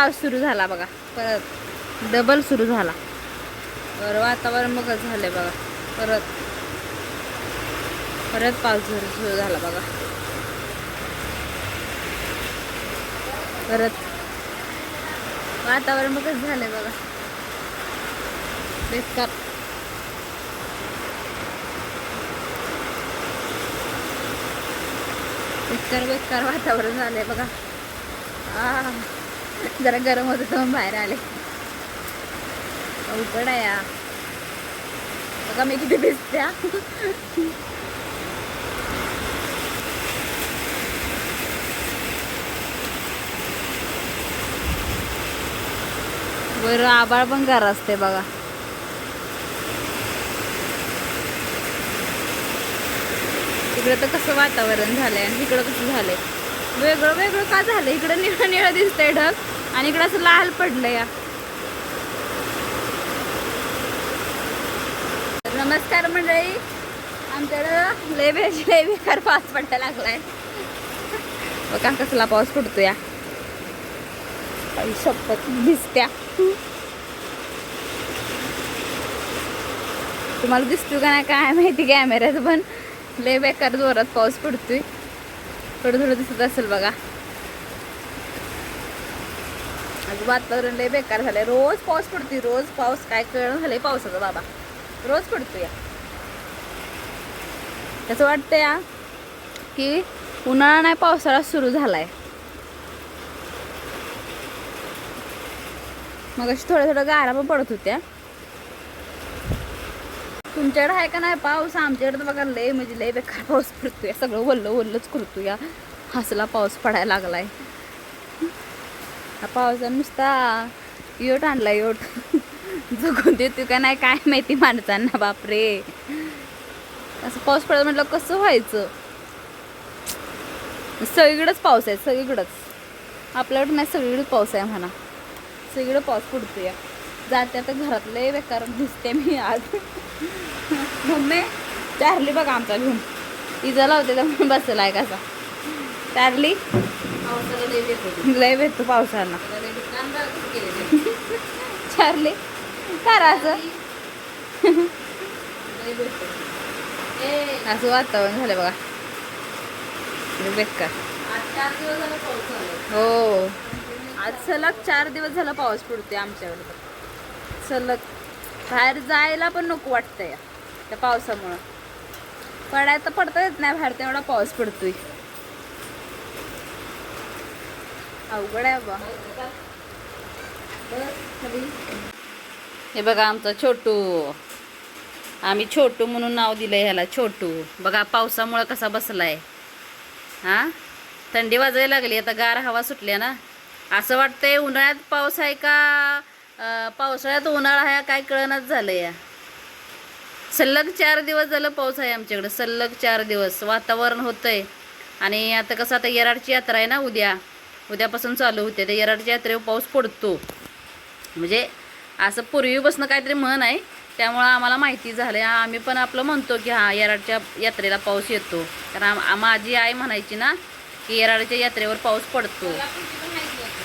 पाऊस सुरू झाला बघा, परत डबल सुरू झाला. बरं वातावरण मग झालंय बघा, परत पाऊस सुरू झाला बघा. परत वातावरण मग झालंय बघा, बेकार. बेकार वातावरण झालंय बघा. जरा गरम होत तर बाहेर आले. अवघड आहे या बघा, मी किती भिजत्या. वर आभाळ पण गार असते बघा. इकडे तर कसं वातावरण झालंय आणि इकडं कसं झालंय, वेगळं का झालंय. इकडं निळं दिसतंय ढग आणि इकडं असं लाल पडलंय या. नमस्कार मंडळी, आमच्याकडं लय बेकार पाऊस पडायला लागलाय बघा. कसला पाऊस पडतो या, शपथ दिसत्या. तुम्हाला दिसतो का नाही काय माहिती कॅमेऱ्यात, पण लय बेकार जोरात पाऊस पडतोय. थोडं दिसत असेल बघा. आज वातावरण लय बेकार झालंय. रोज पाऊस पडतोय, रोज पाऊस. काय कळण झालंय पावसाचं बाबा, रोज पडतोय. असं वाटतं या की उन्हाळा नाही पावसाळा सुरू झालाय. मग अशी थोड्या गारा पण पडत होत्या. तुमच्याकडे आहे का नाही पाऊस? आमच्याकडे तर बघा लय म्हणजे लय बेकार पाऊस पडतोय. सगळं वल्लच करतो या. हसला पाऊस पडायला लागलाय. हा पावसानं नुसता योट आणला, योट. जगून देतो का नाही काय माहिती माणसांना. बापरे, असं पाऊस पडायला म्हटलं कसं व्हायचं. सगळीकडेच पाऊस आहे, सगळीकडेच. आपल्याकडे नाही, सगळीकडेच पाऊस आहे म्हणा. सगळीकडे पाऊस पडतो या. जाते आता घरात, लय बेकार दिसते मी आज. मम्मी चार्ली बघा आमचा घेऊन इजा लावते तर बसला आहे कसा. चार्ली लय भेटतो पावसाला. चार्ली करा असं. असं वातावरण झालं बघा, बेकार. हो, आज सलग 4 दिवस झाला पाऊस पडतोय आमच्याकडे. सलग बाहेर जायला पण नको वाटतंय त्या पावसामुळं. पडायला तर पडता येत नाही बाहेर, तेवढा पाऊस पडतोय. अवघड आहे बा. हे बघा आमचा छोटू. आम्ही छोटू म्हणून नाव दिलंय ह्याला, छोटू. बघा पावसामुळं कसा बसलाय. थंडी वाजायला लागली आता, गार हवा सुटल्या ना. असं वाटतंय उन्हाळ्यात पाऊस आहे का पावसाळ्यात उन्हाळा आहे काय कळनाच झालं या. सलग 4 दिवस झालं पाऊस आहे आमच्याकडे, सलग 4 दिवस वातावरण होतंय. आणि आता कसं, आता येराडची यात्रा आहे ना, उद्यापासून चालू होते. त्या येराडच्या यात्रेवर पाऊस पडतो म्हणजे असं पूर्वीपासून काहीतरी म्हण आहे, त्यामुळं आम्हाला माहिती झालं. आम्ही पण आपलं म्हणतो की हां येराडच्या यात्रेला पाऊस येतो. कारण माझी आई म्हणायची ना की येराडच्या यात्रेवर पाऊस पडतो.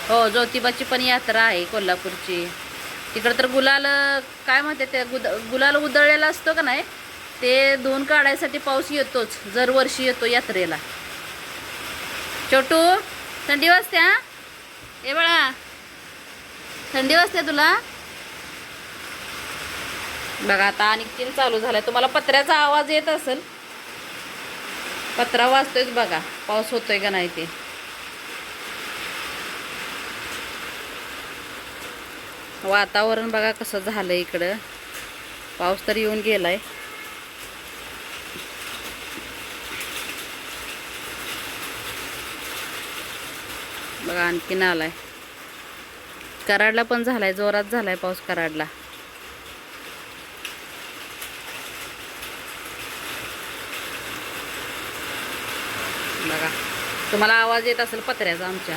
हो, ज्योतिबाची पण यात्रा आहे कोल्हापूरची. तिकडं तर गुलाल काय म्हणते ते, गुलाल उधळलेला असतो का नाही, ते धुवून काढायसाठी पाऊस येतोच, दरवर्षी येतो यात्रेला. छोटू थंडी वाजते? ए बाळा, थंडी वाजते तुला? बघा आता आणि 3 चालू झालाय. तुम्हाला पत्र्याचा आवाज येत असेल, पत्रा वाजतोयच बघा. पाऊस होतोय का नाही ते. वातावरण बघा कसं झालं इकडं. पाऊस तर येऊन गेलाय. बघा आणखीन आलाय. कराडला पण झालाय, जोरात झालाय पाऊस कराडला. बघा तुम्हाला आवाज येत असेल पत्र्याचा आमच्या.